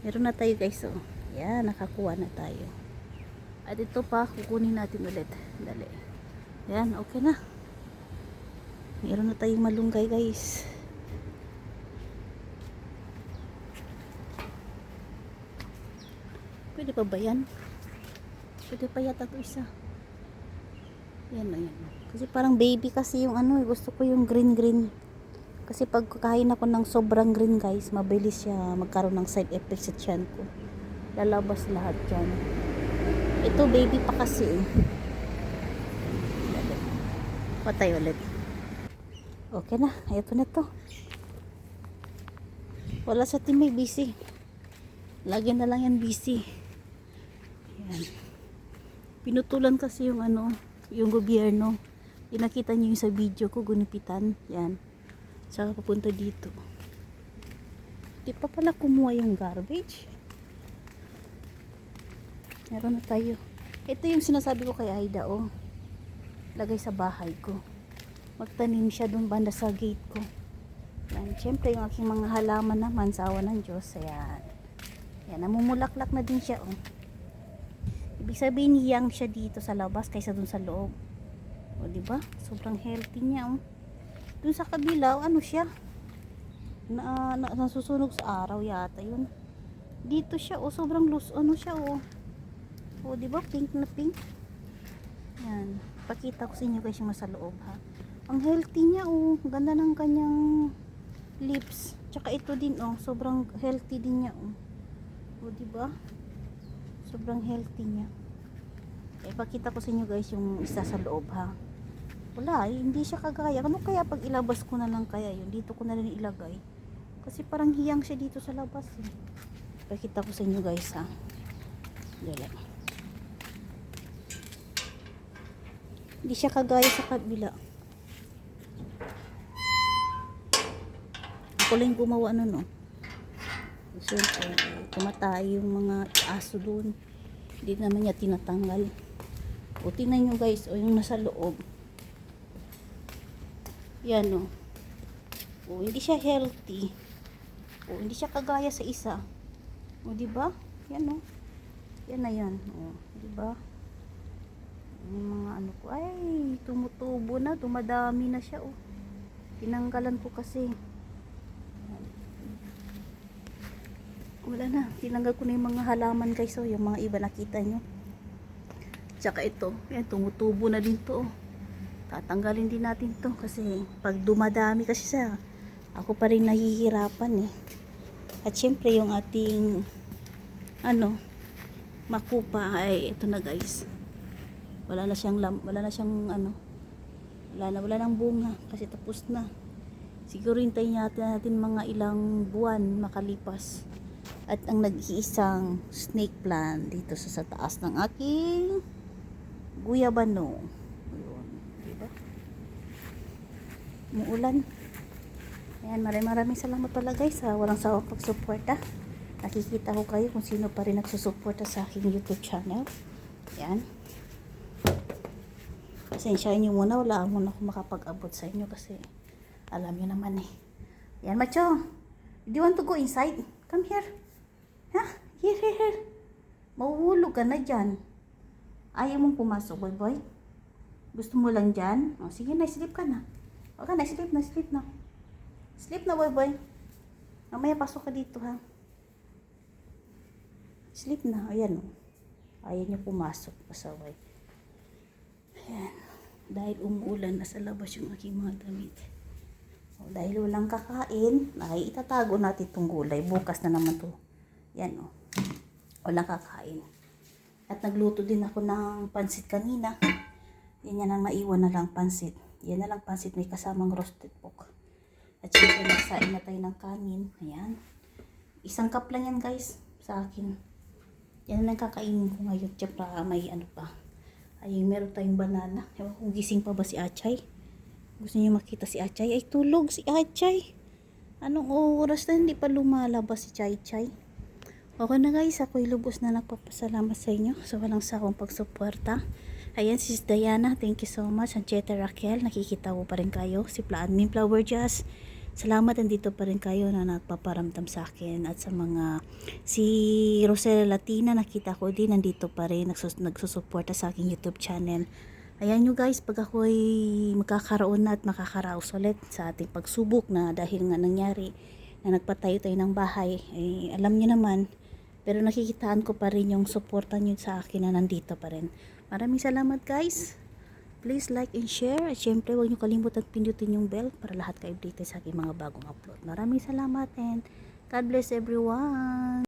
Meron na tayo guys, oh. Yan, nakakuha na tayo. At ito pa, kukunin natin ulit. Dali. Yan, okay na. Meron na tayong malunggay guys. Pwede pa ba yan? Pwede pa yata ito isa. Yan o yan. Kasi parang baby kasi yung ano, gusto ko yung green green. Kasi pag kakain ako ng sobrang green guys, mabilis siya magkaroon ng side effects sa tiyan ko. Lalabas lahat yan. Ito baby pa kasi eh. Patay ulit. Okay na, ito na to. Wala sa team may busy. Lagi na lang yan busy. Yan. Pinutulan kasi yung ano, yung gobyerno. Pinakita niyo yung sa video ko, gunipitan. Yan. Saka papunta dito. Di pa pala kumuha yung garbage. Meron na tayo. Ito yung sinasabi ko kay Aida, oh. Lagay sa bahay ko. Magtanim siya dun banda sa gate ko. Yan. Siyempre yung aking mga halaman naman sa awa ng Diyos. Ayan. Yan. Namumulaklak na din siya, oh. Ibig sabihin hiyang siya dito sa labas kaysa dun sa loob. O, diba? Sobrang healthy niya, oh. Dun sa kabila, ano siya? Nasusunog sa araw yata yun. Dito siya, oh, sobrang loose, ano siya, oh. Oh, diba? Pink na pink. Yan. Pakita ko sa inyo guys yung nasa loob, ha. Ang healthy niya, oh. Ganda ng kanyang lips. Tsaka ito din, oh. Sobrang healthy din niya, oh. Oh, diba? Sobrang healthy niya. Eh, pakita ko sa inyo guys yung isa sa loob, ha. Wala, hindi siya kagaya. Ano kaya pag ilabas ko na lang kaya yun? Dito ko na rin ilagay. Kasi parang hiyang siya dito sa labas, eh. Pakita ko sa inyo guys, ha. Dali. Hindi siya kagaya sa kabila. Ako lang gumawa no. So, tumatay yung mga aso doon. Hindi naman niya tinatanggal. O, tingnan nyo guys, o yung nasa loob. Yan, o. O, hindi siya healthy. O, hindi siya kagaya sa isa. O, diba? Yan, o. Yan na yan. O, diba? Yung mga ano ko, ay, tumutubo na, tumadami na siya, o. Tinanggalan ko kasi. Wala na, tinanggal ko na yung mga halaman guys, o. Yung mga iba nakita nyo. Tsaka ito, yan, tumutubo na din to, o. Tatanggalin din natin to kasi pag dumadami kasi siya, ako pa rin nahihirapan, eh. At syempre yung ating ano, makupa ay ito na guys. Wala na siyang ano, wala nang bunga kasi tapos na. Siguro hintayin natin mga ilang buwan makalipas. At ang nag-iisang snake plant dito sa taas ng aking guyabano. Umuulan. Ayan, maraming salamat pala guys sa walang sawang pagsuporta. Nakikita ko kayo kung sino pa rin nagsusuporta sa aking YouTube channel. Ayan. Pasensyahan nyo muna, wala muna ako makapag-abot sa inyo kasi alam nyo naman eh. Ayan, Macho. Do you want to go inside? Come here. Ha? Here. Mahuhulog ka na dyan. Ayaw mong pumasok, boy. Gusto mo lang dyan? O, sige na, sleep ka na. Okay na, sleep na. Sleep na, boy. Mamaya pasok ka dito, ha. Sleep na. Ayan, o. Ayaw niya pumasok, pasaway. Ayan. Dahil umuulan, nasa labas yung aking mga damit. O, dahil walang kakain, ay itatago natin itong gulay. Bukas na naman to. Yan, o. Walang kakain. At nagluto din ako ng pansit kanina. Yan ang maiwan na lang pansit. Yan na lang pansit, may kasamang roasted pork. At syempre nagsain na tayo ng kanin. Ayan. Isang cup lang yan guys sa akin. Yan na lang kakainin ko ngayon. Tsaka may ano pa. Ay meron tayong banana. Ewan kung gising pa ba si Achay. Gusto niyo makita si Achay? Ay tulog si Achay. Anong oras na hindi pa lumalabas si Chay Chay? Okay na guys. Ako'y lubos na nagpapasalamat sa inyo sa walang sawang pagsuporta. Ayan, sis Diana, thank you so much. Ang Cheta Raquel, nakikita ko pa rin kayo. Si Admin Flower Jazz, Salamat nandito pa rin kayo na nagpaparamdam sa akin, at sa mga si Rosella Latina, nakita ko din nandito pa rin nagsusuporta sa aking YouTube channel. Ayan nyo guys, pag ako'y magkakaroon na at makakaraos ulit sa ating pagsubok na dahil nga nangyari na nagpatayo tayo ng bahay, eh, alam nyo naman, pero nakikitaan ko pa rin yung suporta nyo sa akin na nandito pa rin. Maraming salamat guys. Please like and share. At syempre, huwag nyo kalimutan pindutin yung bell para lahat kayo updated sa aking mga bagong upload. Maraming salamat and God bless everyone.